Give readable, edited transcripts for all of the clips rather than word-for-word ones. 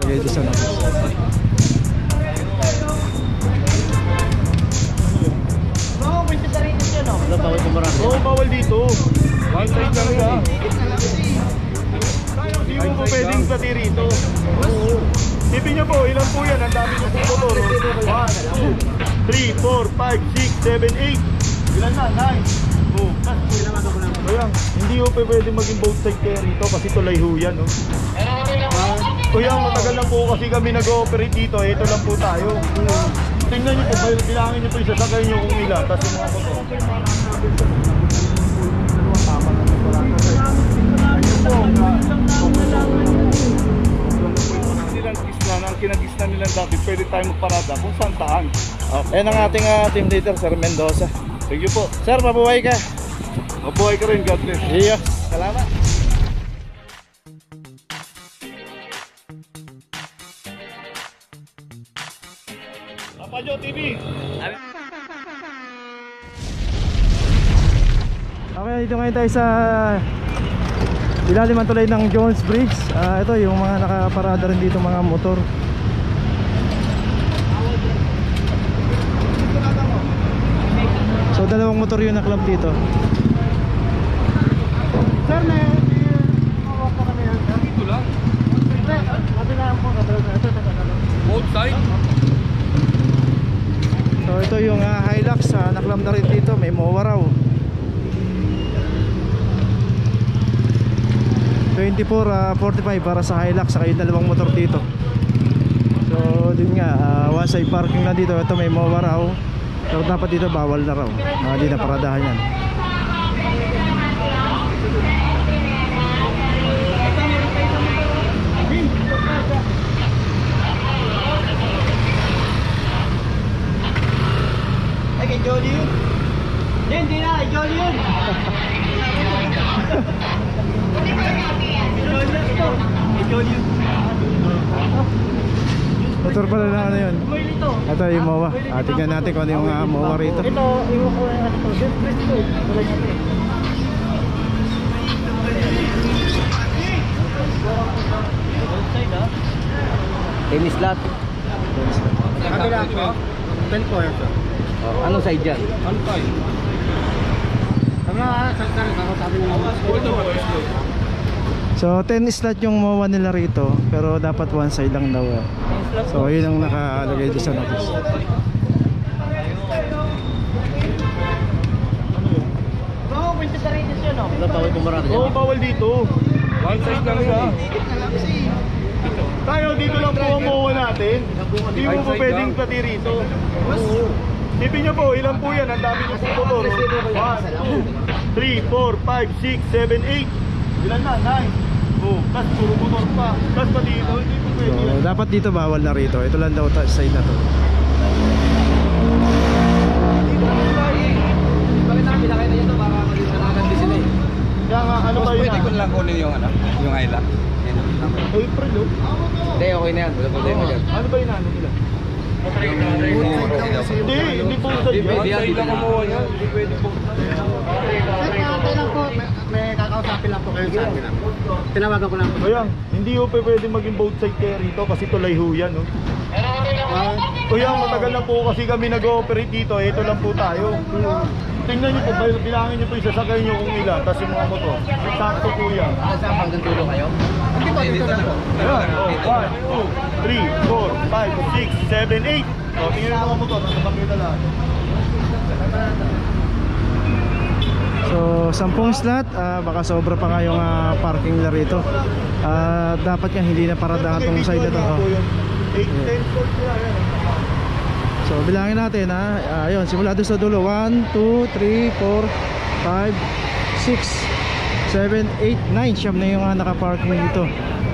nakalagay doon sa notice. Oo, bawal dito. One side lang siya. Hindi mo po pwedeng pati rito. Tipin nyo po, ilan po yan? Ang dami nyo po motor. 1, 2, 3, 4, 5, 6, 7, 8. Ilan na? 9. Oh, kaya, hindi po pwede maging both side kayo rito kasi tulay ho yan. No? Kuya, matagal lang po kasi kami nag-ooperate dito. Ito lang po tayo. Tingnan nyo po, bilangin nyo po yung sasakay nyo kung ilan. Tapos yung mga motor. Ang kinagisna nilang dati, pwede tayo magparada kung saan taan. Okay, yan ang ating team leader, Sir Mendoza. Thank you po. Sir, mabuhay ka. Mabuhay ka rin, God bless. Iya, salamat. Papajo TV. Okay, dito ngayon tayo sa ilalim ng tulay ng Jones Bridge. Ito yung mga nakaparada rin dito mga motor. So dalawang motor yung naklab dito. Sir, mawak pa kami yan. Dito lang. Kabilaan po. Both side? So ito yung Hilux, naklab na rin dito. May MOA raw. 24-45 para sa Hilux, saka yung dalawang motor dito. So din nga, one side parking na dito. Ito may MOA raw. Pero dapat dito bawal na raw. Hindi na paradahan yan. Ay, kay Jolly yun. Hindi na, kay Jolly yun. Motor pala na ano yun. Ito yung MOA. Tingnan natin kung ano yung MOA rito. Ito, iwan ko yung ano to. Siyempre ito. Wala niya ito. Tennis slot. Kabila ko. 10 po yan. Anong side dyan? Ano pa yun? Tama, sabi ng mga. So 10 slot yung MOA nila rito, pero dapat one side lang daw. So yun ang nakalagay doon sa notice. Oo, pwede sa radius yun, no? Bawal pumarada dyan. Oo, bawal dito. One side lang siya. Tayo, dito lang po ang MOA natin. Hindi mo po pwedeng pati rito. Tipin nyo po, ilan po yan? Ang dami nyo po motor. 1, 2, 3, 4, 5, 6, 7, 8. Ilan na? 9. Oh, tas puro motor pa. Tas pa dito, hindi po pwede. So dapat dito bawal na rito. Ito lang daw side na to. Bakit nakapilakay na yun ito? Baka nakagandi sila eh. Kaya nga, ano ba yun? Pwede ko lang kunin yung ano, yung Hilux. April, oh. Hindi, okay na yan. Wala problema dyan. Ano ba yun ano nila? Hindi po sa dyan. Hindi yan, Hindi lang kumuha yan. Hindi pwede po. Okay lang po. May kakausapin lang po kayo sa akin. Tinawagan ko lang po. Kuya, hindi po pwede maging both side kayo rito kasi tulay ho yan. No? Kuya, matagal na po kasi kami nag-ooperate dito. Ito lang po tayo. Tingnan nyo po, bilangin nyo po yung sasakay nyo kung ilan. Tapos yung mga motor. Sakto po yan. Saan hanggang dulo kayo? Dito lang po. Ayan, 1, 2, 3, 4, 5, 6, 7, 8. O, tingnan nyo mga motor. Nasa pakita lang. So 10 slot, baka sobra pa nga yung parking nila rito. Dapat nga hindi na paradahan tong side na to. 8, 10 volts na yan. So bilangin natin ayun, simula doon sa dulo. 1, 2, 3, 4, 5, 6, 7, 8, 9. Siyam na yung nakaparking dito.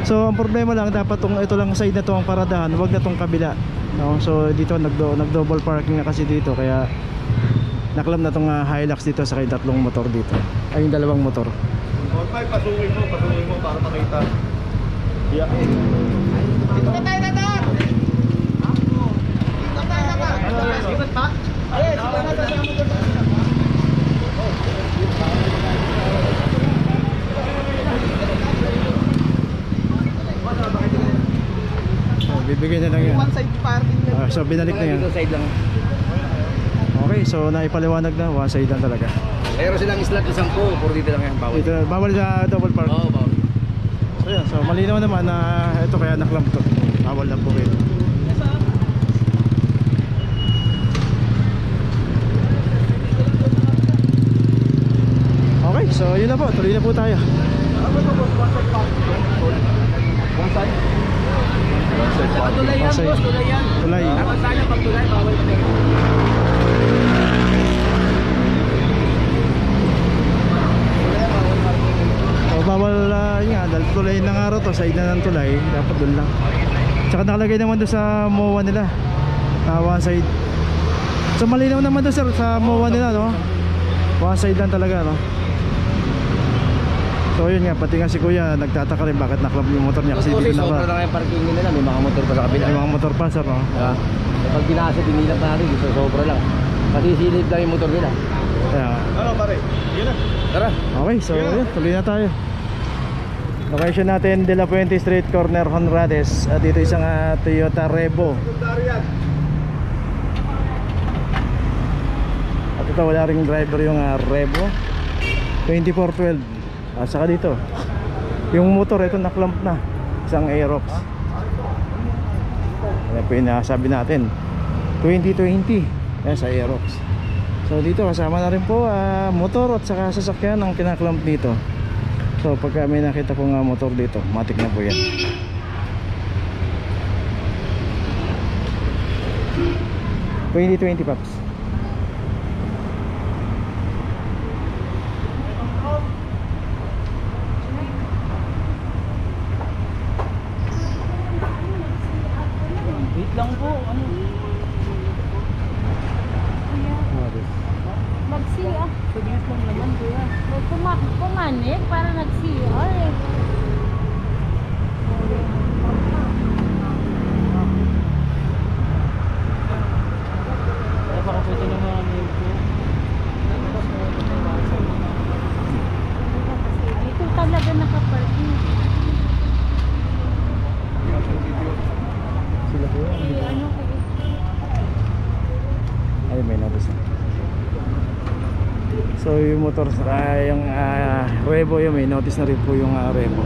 So ang problema lang, dapat ito lang side na to ang paradahan, wag na tong kabila, no? So dito nag-double parking na kasi dito, kaya naklam na tong Hilux dito sa kay tatlong motor dito. Ay, yung dalawang motor. Pasukin mo para makita. Yeah. Dito tayo, Tatar! Dito tayo, Tatar! Ikot pa? Ayun, dito na tayo. bibigyan na lang yan. One side parking lang. So binalik na yan. Dito side lang. Okay, so naipaliwanag na, one side lang talaga. Meron silang slot isang po, puro dito lang yan, bawal. Ito, bawal sa double park. Oo, bawal. So yan, so malinaw naman na ito kaya naklamp to. Bawal na po rin. Okay, so yun na po, tuloy na po tayo. One side? Tulay yan, Masay. boss, tulay yan. Tulay. Dapat sana pag tulay, bawal kami. So bawal yun nga, dahil tulay ng araw to, side na ng tulay, dapat doon lang. Tsaka nakalagay naman doon sa MOA nila, one side. So malinaw naman doon sir sa MOA nila, no? One side lang talaga, no? So yun nga, pati nga si kuya nagtataka rin bakit naklap yung motor niya kasi Kasi dito sobra na lang yung parking nila, may mga motor pa sa kabila. may mga motor pa sir, no? Diba? Pag binasa, binilap natin, dito sobra lang. Kasi silip lang yung motor nila. Kaya, Ano pare? Yun na. Tara. okay, so yun, tuloy na tayo. Location natin, De La Puente Street, corner Honrades. At dito isang Toyota Revo. At ito wala ring driver yung Revo 2412. At saka dito yung motor, ito naklamp na, isang Aerox. Yan po yung sabi natin 2020. Yan sa Aerox. So dito kasama na rin po motor at saka sasakyan ang kinaklamp dito. So pagka may nakita po nga motor dito, matik na po yan. (2020) Paps. Wait lang po, ano? Mag-CR. Sabihin lang naman, kuya. Pumanik para nag-CR eh. Baka pwede na mga Dito talaga nakaparking. Sila po yan. Eh, ano ko Ay, may notice na. So yung motor, yung Revo yun, may notice na rin po yung Revo.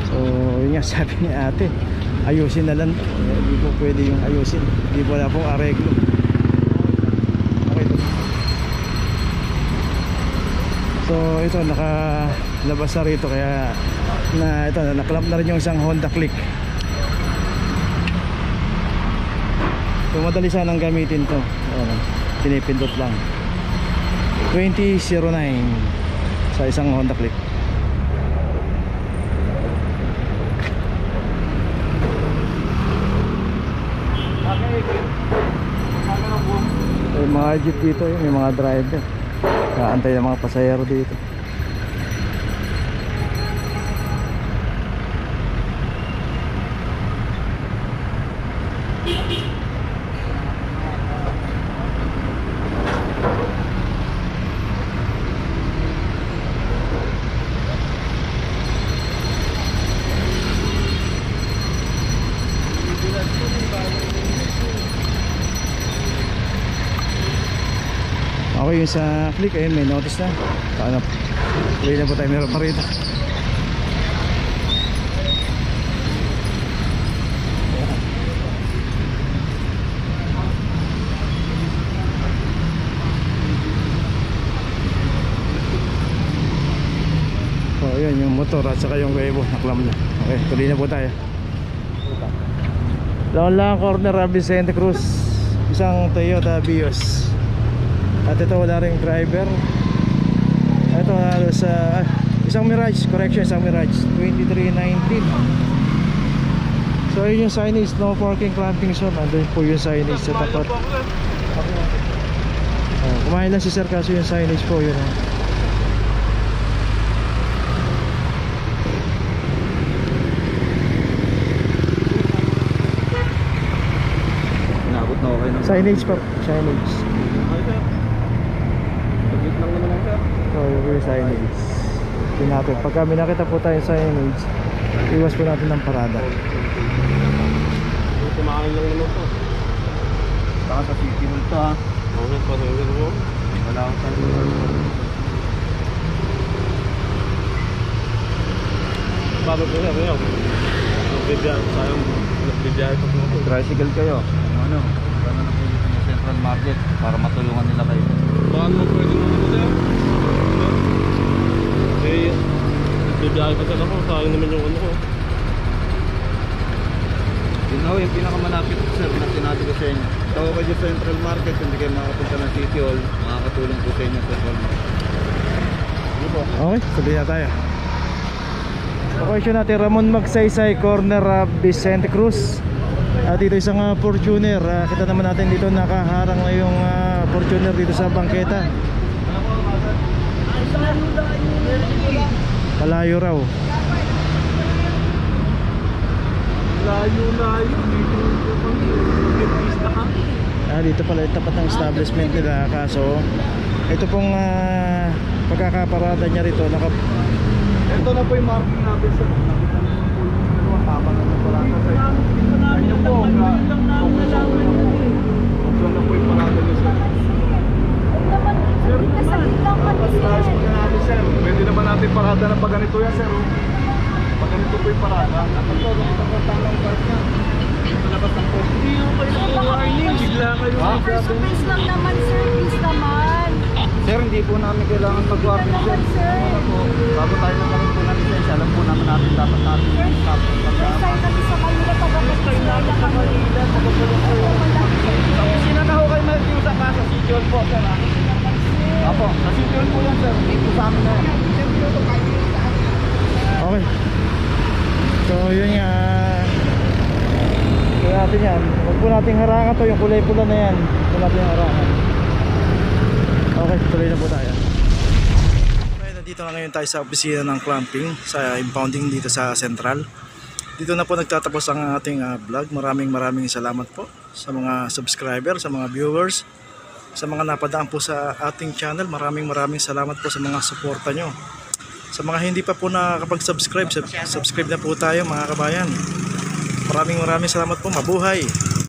So yun nga sabi ni ate, ayusin na lang. Hindi po pwede yung ayusin, hindi po wala pong areglo. Okay po. So ito, nakalabas na rito, kaya ito, naklamp na rin yung isang Honda Click. So madali sanang gamitin to. Pinipindot lang. 2009 sa isang Honda Click. May mga jeep dito, may mga driver. Kaantay ng mga pasahero dito. Okay, yung sa Click, ayun, may notice na. Paano? Uwi na po tayo, meron pa rito. So ayun, yung motor at saka yung Revo naklam na. Okay, tuloy na po tayo. Doon lang, corner Vicente Cruz, isang Toyota Vios. At ito wala ring driver. Ito sa isang Mirage, correction, isang Mirage 2319. So yun yung signage, no parking clamping zone. Andun po yung signage sa tapat. Kumain lang si sir kaso yung signage po yun. Inabot na okay na. Signage po, signage. Lang naman ang sir. So yung signage. Yun natin. Pagka may nakita po tayo signage, iwas po natin ng parada. kumain lang naman po. Baka sa city mo ito ha. Okay, parang gano'n. Wala akong tanong. Bago po siya ngayon. Nagbibiyahe pa po ako. Tricycle kayo. Ano? Gano'n na po dito sa Central Market para matulungan nila kayo. Baka naman pwede naman ito sir. Eh, nagbibiyahe pa sila ako. Sayang naman yung ano ko. Yun ho, yung pinakamalapit sir, sinabi ko sa inyo. Tawag kayo sa Central Market, hindi kayo makapunta ng City Hall, makakatulong po sa inyo sa Central Market. Ano po? Okay, sabi na tayo. Location natin, Ramon Magsaysay, corner Vicente Cruz. Dito isang Fortuner. Kita naman natin dito nakaharang na yung Fortuner dito sa bangketa. Malayo raw. Layo-layo. Dito pala yung tapat ng establishment nila. Kaso ito pong pagkakaparada niya rito Ito na po yung marking natin sir. Nakita niyo po yung dalawang habang ng parada sa inyo. Kanya po, option na po yung parada niyo sir. Sir, pag-ilas po na natin sir. Pwede naman natin parada na pag ganito yan sir. Pag ganito po yung parada. Dapat po, ganito po tamang park niya. Ito labas ng post. Hindi yung kayo warning. Bigla kayo. Surprise lang naman, sir. Please naman. Sir, hindi po namin kailangan mag-warning sir. Naman, sir. Ano po, bago tayo nagkaroon po ng lisensya, alam po naman natin dapat natin stop. Sign kami sa kanila. Sign namin sa kanila. Sino na ho kayo mag-iusap pa sa City Hall po, sir? Apo, sa City Hall po yan, sir. Dito sa amin na yan. Okay. So yun nga. Ito natin yan. Huwag po nating harangan to. Yung kulay pula na yan. Huwag po natin harangan. Okay, tuloy na po tayo. Okay, nandito na ngayon tayo sa opisina ng clamping, sa impounding dito sa Central. Dito na po nagtatapos ang ating vlog. Maraming salamat po sa mga subscriber, sa mga viewers, sa mga napadaan po sa ating channel. Maraming salamat po sa mga suporta nyo. Sa mga hindi pa po nakakapag-subscribe, subscribe na po tayo mga kabayan. Maraming salamat po. Mabuhay!